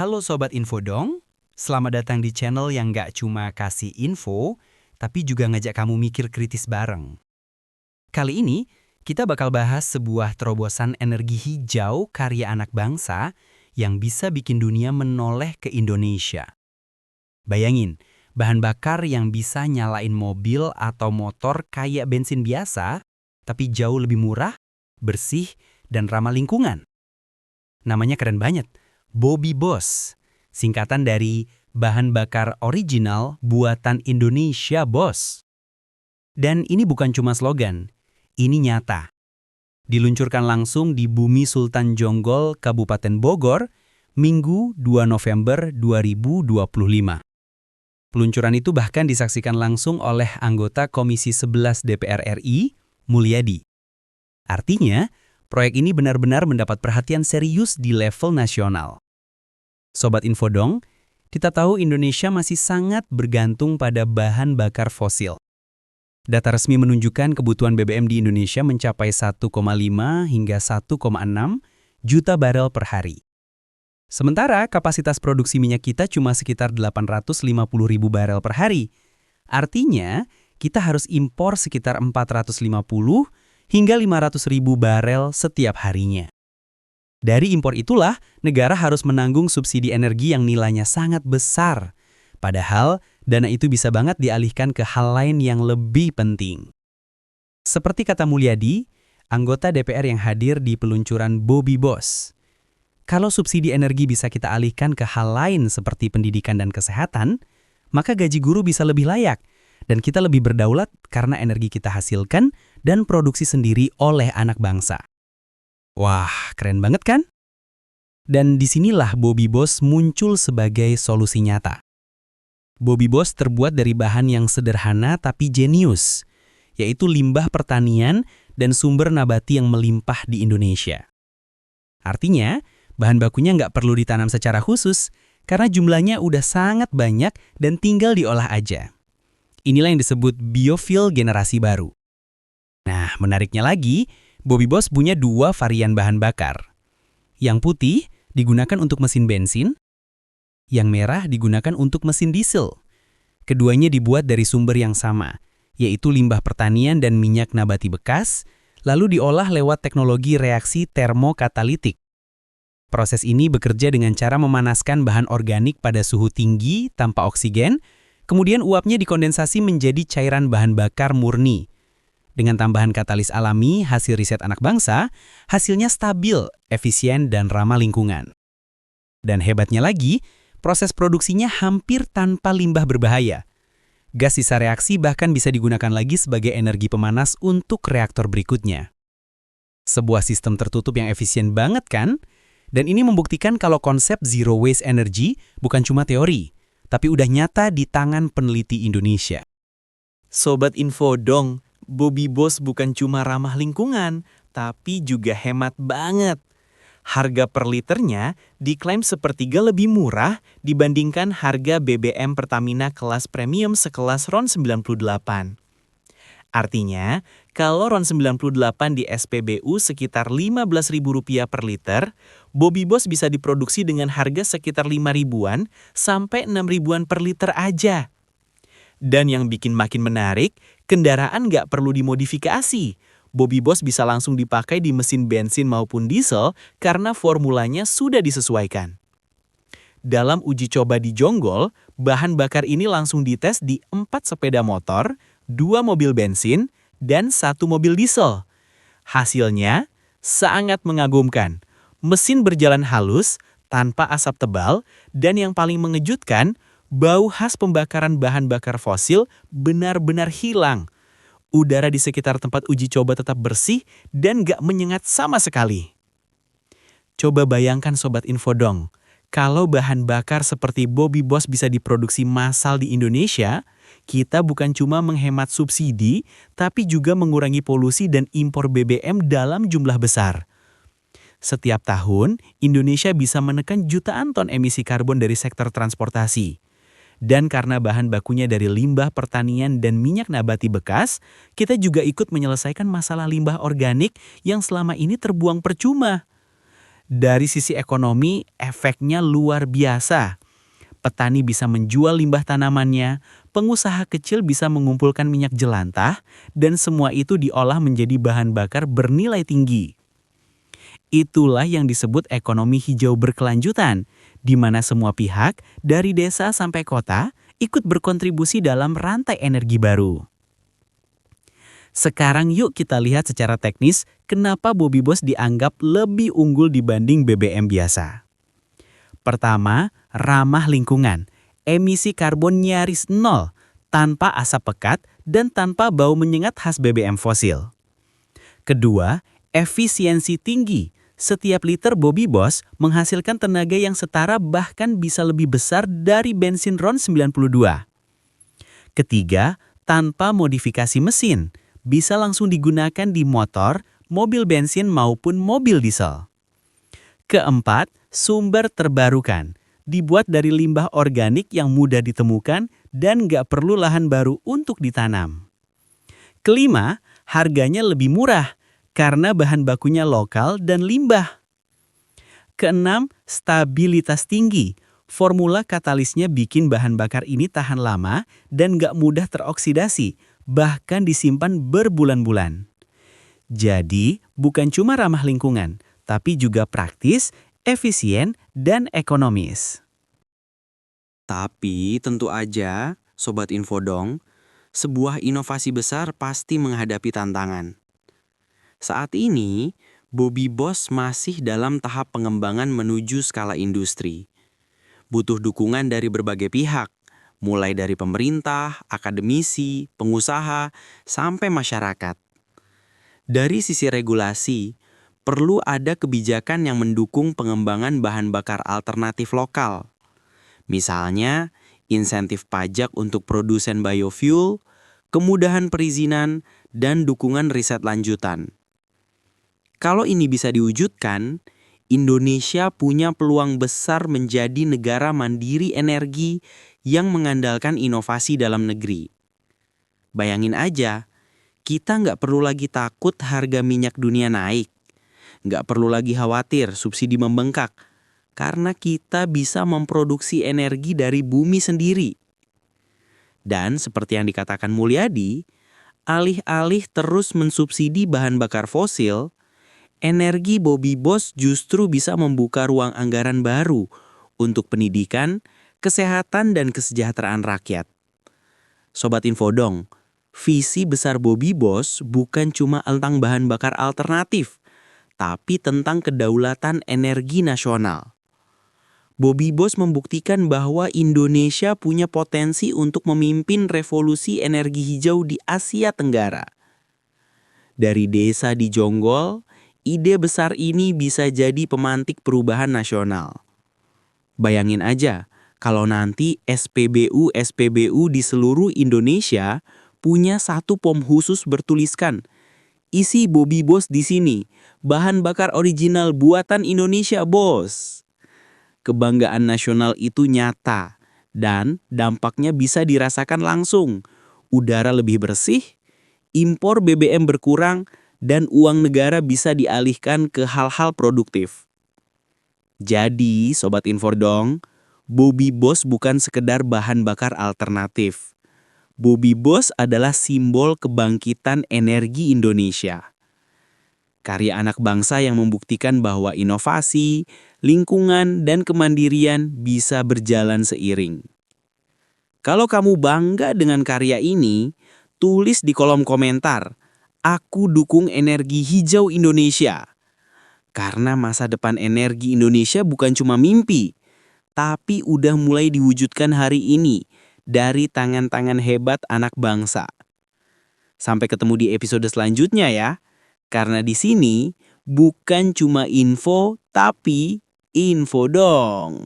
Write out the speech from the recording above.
Halo Sobat Infodong, selamat datang di channel yang nggak cuma kasih info, tapi juga ngajak kamu mikir kritis bareng. Kali ini, kita bakal bahas sebuah terobosan energi hijau karya anak bangsa yang bisa bikin dunia menoleh ke Indonesia. Bayangin, bahan bakar yang bisa nyalain mobil atau motor kayak bensin biasa, tapi jauh lebih murah, bersih, dan ramah lingkungan. Namanya keren banget. BobiBos, singkatan dari bahan bakar original buatan Indonesia, Bos. Dan ini bukan cuma slogan, ini nyata. Diluncurkan langsung di Bumi Sultan Jonggol, Kabupaten Bogor, Minggu 2 November 2025. Peluncuran itu bahkan disaksikan langsung oleh anggota Komisi 11 DPR RI, Mulyadi. Artinya, proyek ini benar-benar mendapat perhatian serius di level nasional. Sobat Infodong, kita tahu Indonesia masih sangat bergantung pada bahan bakar fosil. Data resmi menunjukkan kebutuhan BBM di Indonesia mencapai 1,5 hingga 1,6 juta barel per hari. Sementara kapasitas produksi minyak kita cuma sekitar 850.000 barel per hari. Artinya, kita harus impor sekitar 450 hingga 500.000 barel setiap harinya. Dari impor itulah, negara harus menanggung subsidi energi yang nilainya sangat besar. Padahal, dana itu bisa banget dialihkan ke hal lain yang lebih penting. Seperti kata Mulyadi, anggota DPR yang hadir di peluncuran BobiBos. Kalau subsidi energi bisa kita alihkan ke hal lain seperti pendidikan dan kesehatan, maka gaji guru bisa lebih layak, dan kita lebih berdaulat karena energi kita hasilkan dan produksi sendiri oleh anak bangsa. Wah, keren banget kan? Dan disinilah BobiBos muncul sebagai solusi nyata. BobiBos terbuat dari bahan yang sederhana tapi jenius, yaitu limbah pertanian dan sumber nabati yang melimpah di Indonesia. Artinya, bahan bakunya nggak perlu ditanam secara khusus, karena jumlahnya udah sangat banyak dan tinggal diolah aja. Inilah yang disebut biofuel generasi baru. Nah, menariknya lagi, BobiBos punya dua varian bahan bakar. Yang putih digunakan untuk mesin bensin, yang merah digunakan untuk mesin diesel. Keduanya dibuat dari sumber yang sama, yaitu limbah pertanian dan minyak nabati bekas, lalu diolah lewat teknologi reaksi termokatalitik. Proses ini bekerja dengan cara memanaskan bahan organik pada suhu tinggi tanpa oksigen, kemudian uapnya dikondensasi menjadi cairan bahan bakar murni. Dengan tambahan katalis alami hasil riset anak bangsa, hasilnya stabil, efisien, dan ramah lingkungan. Dan hebatnya lagi, proses produksinya hampir tanpa limbah berbahaya. Gas sisa reaksi bahkan bisa digunakan lagi sebagai energi pemanas untuk reaktor berikutnya. Sebuah sistem tertutup yang efisien banget kan? Dan ini membuktikan kalau konsep zero waste energy bukan cuma teori, tapi udah nyata di tangan peneliti Indonesia. Sobat Infodong, BobiBos bukan cuma ramah lingkungan, tapi juga hemat banget. Harga per liternya diklaim sepertiga lebih murah dibandingkan harga BBM Pertamina kelas premium sekelas RON 98. Artinya, kalau RON 98 di SPBU sekitar Rp15.000 per liter, BobiBos bisa diproduksi dengan harga sekitar 5 ribuan sampai 6 ribuan per liter aja. Dan yang bikin makin menarik, kendaraan nggak perlu dimodifikasi. BobiBos bisa langsung dipakai di mesin bensin maupun diesel karena formulanya sudah disesuaikan. Dalam uji coba di Jonggol, bahan bakar ini langsung dites di 4 sepeda motor, 2 mobil bensin, dan 1 mobil diesel. Hasilnya sangat mengagumkan. Mesin berjalan halus, tanpa asap tebal, dan yang paling mengejutkan, bau khas pembakaran bahan bakar fosil benar-benar hilang. Udara di sekitar tempat uji coba tetap bersih dan gak menyengat sama sekali. Coba bayangkan Sobat Infodong, kalau bahan bakar seperti BobiBos bisa diproduksi massal di Indonesia, kita bukan cuma menghemat subsidi, tapi juga mengurangi polusi dan impor BBM dalam jumlah besar. Setiap tahun, Indonesia bisa menekan jutaan ton emisi karbon dari sektor transportasi. Dan karena bahan bakunya dari limbah pertanian dan minyak nabati bekas, kita juga ikut menyelesaikan masalah limbah organik yang selama ini terbuang percuma. Dari sisi ekonomi, efeknya luar biasa. Petani bisa menjual limbah tanamannya, pengusaha kecil bisa mengumpulkan minyak jelantah, dan semua itu diolah menjadi bahan bakar bernilai tinggi. Itulah yang disebut ekonomi hijau berkelanjutan, di mana semua pihak, dari desa sampai kota, ikut berkontribusi dalam rantai energi baru. Sekarang yuk kita lihat secara teknis kenapa Bobbie Boss dianggap lebih unggul dibanding BBM biasa. Pertama, ramah lingkungan. Emisi karbon nyaris nol, tanpa asap pekat dan tanpa bau menyengat khas BBM fosil. Kedua, efisiensi tinggi. Setiap liter Bobbie Boss menghasilkan tenaga yang setara bahkan bisa lebih besar dari bensin RON 92. Ketiga, tanpa modifikasi mesin. Bisa langsung digunakan di motor, mobil bensin maupun mobil diesel. Keempat, sumber terbarukan. Dibuat dari limbah organik yang mudah ditemukan dan nggak perlu lahan baru untuk ditanam. Kelima, harganya lebih murah karena bahan bakunya lokal dan limbah. Keenam, stabilitas tinggi. Formula katalisnya bikin bahan bakar ini tahan lama dan nggak mudah teroksidasi, bahkan disimpan berbulan-bulan. Jadi, bukan cuma ramah lingkungan, tapi juga praktis, efisien, dan ekonomis. Tapi tentu aja, Sobat Infodong, sebuah inovasi besar pasti menghadapi tantangan. Saat ini, Bobbie Boss masih dalam tahap pengembangan menuju skala industri. Butuh dukungan dari berbagai pihak, mulai dari pemerintah, akademisi, pengusaha, sampai masyarakat. Dari sisi regulasi, perlu ada kebijakan yang mendukung pengembangan bahan bakar alternatif lokal. Misalnya, insentif pajak untuk produsen biofuel, kemudahan perizinan, dan dukungan riset lanjutan. Kalau ini bisa diwujudkan, Indonesia punya peluang besar menjadi negara mandiri energi yang mengandalkan inovasi dalam negeri. Bayangin aja, kita nggak perlu lagi takut harga minyak dunia naik. Nggak perlu lagi khawatir subsidi membengkak, karena kita bisa memproduksi energi dari bumi sendiri. Dan seperti yang dikatakan Mulyadi, alih-alih terus mensubsidi bahan bakar fosil, energi Bobbie Boss justru bisa membuka ruang anggaran baru untuk pendidikan, kesehatan, dan kesejahteraan rakyat. Sobat Infodong, visi besar Bobbie Boss bukan cuma tentang bahan bakar alternatif, tapi tentang kedaulatan energi nasional. Bobbie Boss membuktikan bahwa Indonesia punya potensi untuk memimpin revolusi energi hijau di Asia Tenggara. Dari desa di Jonggol, ide besar ini bisa jadi pemantik perubahan nasional. Bayangin aja, kalau nanti SPBU-SPBU di seluruh Indonesia punya satu pom khusus bertuliskan, isi Bobbie Boss di sini, bahan bakar original buatan Indonesia, bos. Kebanggaan nasional itu nyata, dan dampaknya bisa dirasakan langsung. Udara lebih bersih, impor BBM berkurang, dan uang negara bisa dialihkan ke hal-hal produktif. Jadi, Sobat Infodong, Bobbie Boss bukan sekedar bahan bakar alternatif. Bobbie Boss adalah simbol kebangkitan energi Indonesia. Karya anak bangsa yang membuktikan bahwa inovasi, lingkungan, dan kemandirian bisa berjalan seiring. Kalau kamu bangga dengan karya ini, tulis di kolom komentar, "Aku dukung energi hijau Indonesia." Karena masa depan energi Indonesia bukan cuma mimpi, tapi udah mulai diwujudkan hari ini dari tangan-tangan hebat anak bangsa. Sampai ketemu di episode selanjutnya ya. Karena di sini bukan cuma info, tapi info dong.